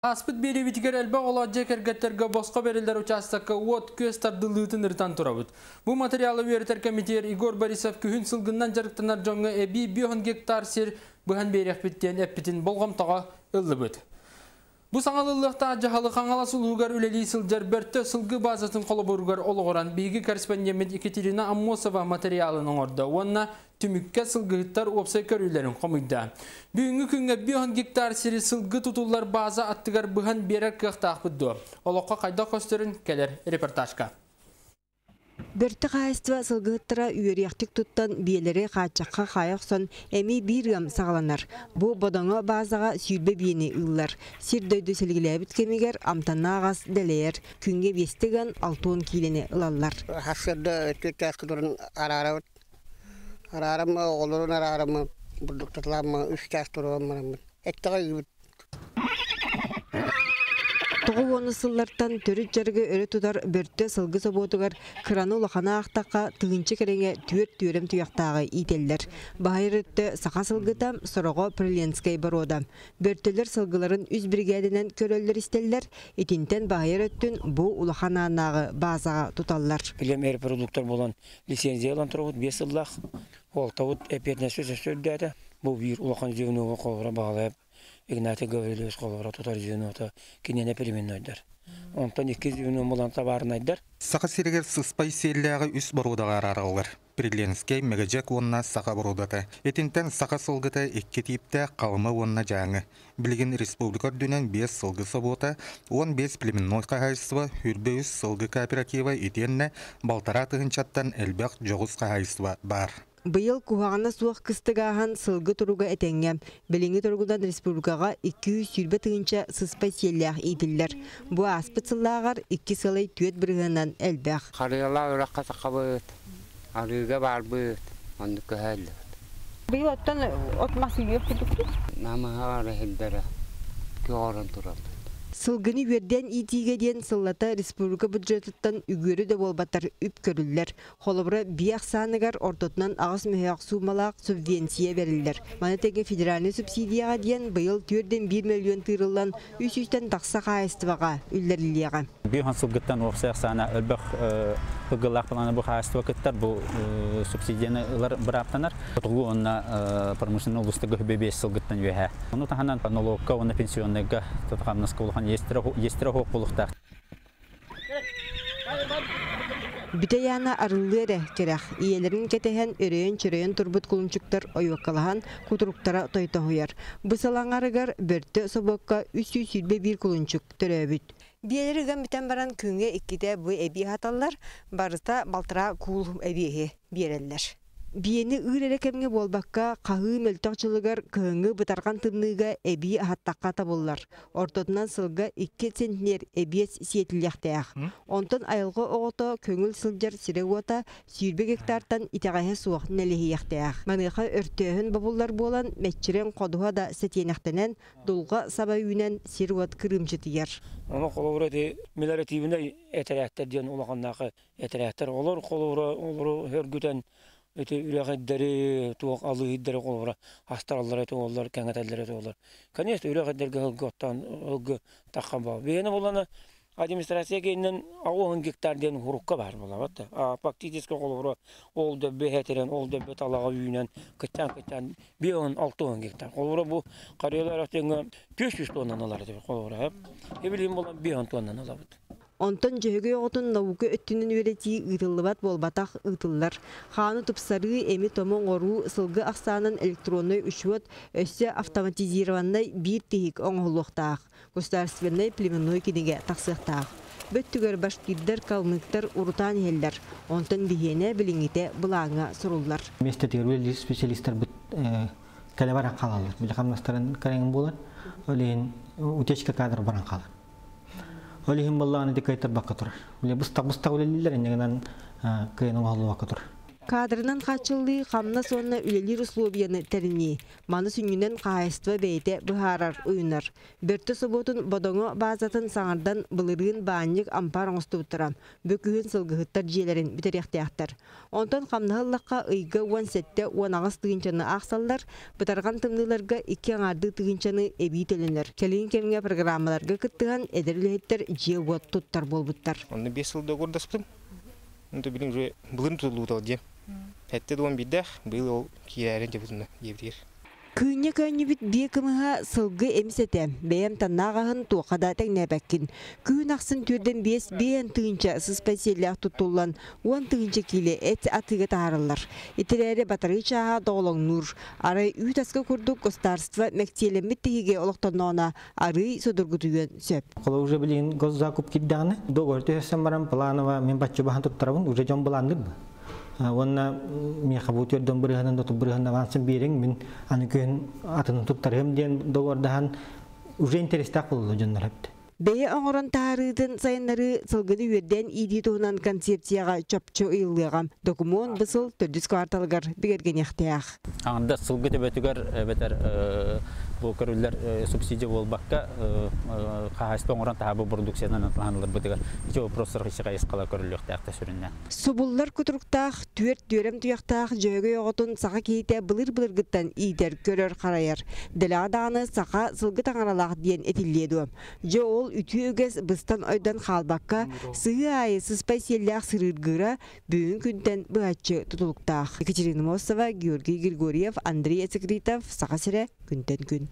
Аспыт бери битигер элбе оладжа кергеттерге босқа берилдер участакка уот көз тардылыытын ыртан турабыт. Бу материалы веритер комитер Игорь Борисов күхін сылгыннан жарықтанар жоңы эби 1 гектар сер бұхан берек биттен эппитин болғамтаға ыллы бұд. Бу саңалылықта жахалы қаңала сулугар үлелі сылжар бөртті сылғы базасын қолыбыргар олығыран бейгі корреспондент Екатерина Аммосова материалының орда. Онна түмікке сылғыттар опсай көрілерін қомыйда. Бүгінгі күнге 1 гектар сері сылғы тұтулар база аттығар бұхан берек қықтақ бұдды. Олыққа қайда қостерін келер репортажға. Бөрті қайыстыва сылғыттыра үйерияқтық тұттан биелері қачаққа қайықсон әмей биргам сағаланар. Бұ бодаңы базаға сүйірбе бейіне ұлылар. Сирдойды сілгілі біткемегер амтанна ағас дәлейер. Күнге бестіген 6-10 кейлені ұлалар. Хасырды өтік кәскідұрын арарауыт. Арарамы, олырын арарамы, бұлдықтатыламы, үш кәскідұрын әттіға үйбіт. Тоғы оны сыллартан төріт жарғы өрі тұдар бөртті сылғы соботығар краны лақана ақтаққа тұғынчы кереңе түйір-түйірім тұяқтағы ителдер. Бағайыр өтті сақа сылғытам сұрығы Приленскай бародам. Бөрттілер сылғыларын үз бригадинен көрөлдер істелдер, етінтен бағайыр өттін бұл улақана анағы базаға тұталлар. Білем әрі продуктор болан лицензиялан тұрғыд 5 жыллақ, олтауыд әпетіне сөз өстерді. Бұл бір улақан жөңіні қолғыра бағалайып. Игнатий Гаврилович қолғыра тұтар жүйіні кенене перемен ойдар. Онтан 2 жүйіні мұлан табарын айдар. Сақа серегер сыспай селлияғы үс барудаға араралар. Приленскай мегажек онна сақа барудаты. Етінтен сақа сылғыта 2 типті қалымы онна жаңы. Білген республикар дүнен 5 сылғы собота, 15 племенной қағайсыва, үрбе үс сылғы кооператива етенне балтара тұғынчаттан әлбәқ жоғыз қағайсыва бар. Быйыл кухағана суақ кыстығаған сылғы тұруға әтәңгем. Біліңі тұрғыдан республикаға 200 сүрбе тұғынша сыспай селлях еділдер. Бұ аспыт сыллағар 2 сылай түйет бірғынан әлбәқ. Қарыла ұраққа саққа бұд, арыға бар бұд, онды көхәлі. Быйыл оттан отмасы үйек күдікті? Намыға рәхілдері, көрін тұрады. Сылгыны верден итиге ден сыллата республика бюджетіттан үгөрі де болбаттар үп көрілдер. Холыбыра бияқ санығар ортотынан ағыз мөхеяқ сумалақ субвенция берілдер. Манатеге федеральный субсидияға ден бұйыл 4-1 миллион тырылан 300-тен тақса қайыстываға үлдеріліяға. Бүйхан сылгыттан оқсаяқ сана өлбәқ бұғылақ планы бұл қайыстыва күттар, бұл субсидияны ұлар бір аптанар. Тұғу онына промышленный ұлыстығы бебес сылгыттан өйә. Оны таханан налогқа, оны пенсионныға тұтқамнасқа болған естірі хоқ болықтақ. Бүтаяна арылыры керақ. Иелерін кетеген өрейін-чөрейін тұрбыт құлынчықтар ойуаққалаған құтыруқтара тойта хойар. Бұсалаңарығар бөрті собоққа 301 құлынчық түрәбіт. Биелеріген бітен баран күнге иккіде бұ әбі хаталар, барыста балтыра кул әбіге берелер. Биені үйрері кәмге болбаққа қағы мөлтақчылығар көңі бұтарған тымныға әбі ағаттаққа табылар. Ортотынан сылға 2 центнер әбиес сиетіліяқтаяқ. Онтын айылғы оғыта көңіл сылжар сірі ота сүйірбе гектартан итағайы суақтын әліхияқтаяқ. Манғыға өртөйін бабылар болан мәтчірен қодуға да сәтенақтанен дұлға сабай үйінен сірі от кірімжетігер. Оны қолуыры мелоративіне әтірәқтер ден олағаннағы әтірәқтер. Олар қолуыры өргітен өте үрәғәддері, туақ алы үйдері қолуыра, астаралар өте олар, кәңәтәлдер өте олар. Конечно, үрәғәддерге ұлғы таққан бау. Бейені боланы администрация кейінен 10 гектарден ғұрыққа бар бола. Фактически қолуыра ол дөбі әтерен, ол дөбі талаға үйінен, күттен 5-6 гектар. Қолуыра бұл қариялар өтеңі 500 тоннан алар деп қолуыра. Ебілейін болан 5 тоннан алабыд. Онтон жөгі оғытын науғы өттінің өреті ұйтылыбат болбатақ ұйтылар. Қаны тұпсары әмі томын ору сылғы ақсанын электронной үшуат өсі автоматизированной бір тегік оңғылуқтақ. Государственной племенной кенеге тақсықтақ. Бөттігер башкирдер калмықтар ұрутан елдер. Онтон бігене біліңіте бұлаңа сұрулар. Месте тегербелі специалистер бұт кәлебаран қалалар. Білі қамнастарын кәреңін болар. Олейін утечка кадр баран қалар. Олихим балланы дикайтар баққа тұрар. Бұстақ өлелілер енегінен көйінің ғалу баққа тұрар. Кадрынан қачылы қамна сонна үлелер условияны тәріне. Маны сүнінен қайыства бейте бұхарар ұйынар. Бірті сұботын бодоңы базатын саңардан бұлырын баанник ампар оңысты ұттырам. Бөкігін сылғыттар желерін бітеректіяқтар. Онтан қамнағылыққа ұйғы 17-те 10 тығынчаны ақсалдар, бұтарған тымныларға 2 аңарды тығынчаны әбей төлінер. Келін кемге программаларға күттіған әдірлеттер же от тұттар болбыттар. Оны 5 жылда көрдіспім. Онда білің жөй бұлын тұлуыдал дем. Әтті дуан биддәқ, бұл ол кейәрін жабызына ебдер. Күйіне бит бекіміға сылғы емсеті, бәйім таннағағын туақада тәңнәбәккін. Күйін ақсын түрден 5 бейін тығынша сыспайселіяқ тұттулан, 10 тығынша келі әт атыға тағарылар. Етілері батары чаға доғылың нұр. Арай үй тасқа күрдік государство мәктелемет тегеге олықтануына арый содыргытуын сөп. Қолы уже білейін гос закуп киддағыны, доғырты өссен барам планова мен бачы бағын тұттарабын, уже жон бұландыр бұл. Онна мен қабут ерден бұрығынан доту бұрығынан авансын берің, мен аны күйін атының тұттарым ден доғырдаған уже интерестақ болуды жондар әпті. Бәйі оңырын тағырыдың сайынлары сылғыды өрден иди туғынан концепцияға чөпчө ұйылығам. Документ бұсыл түрдіс кварталығар бігерген яқтияқ. Аңында сылғыды бәтігер бәтір бұл көрілер субсидия болбаққа қағайспа оңыран тағабы продукциядан атылғанылар бәтігер. Ече вопростар қышыға есқала көрілі яқтияқта сүріннен. Собуллар күтіріктақ, түрем тұяқтақ жөйгі оғытын сақа кейте бұлыр-бұлыр гыттан идер көрір қарайыр. Ділағадағаны сақа сылғы таңаралақ дейін етіледі. Жо ол үті өгес бұстан ойдан қалбаққа сығы айы сыспай селләқ сырыргыра бүйін күнтен бұғатшы тұтылықтақ. Екатерина Мосова, Георгий Григорьев, Андрей Эцекритов, Сақа Сірі, күнтен күн.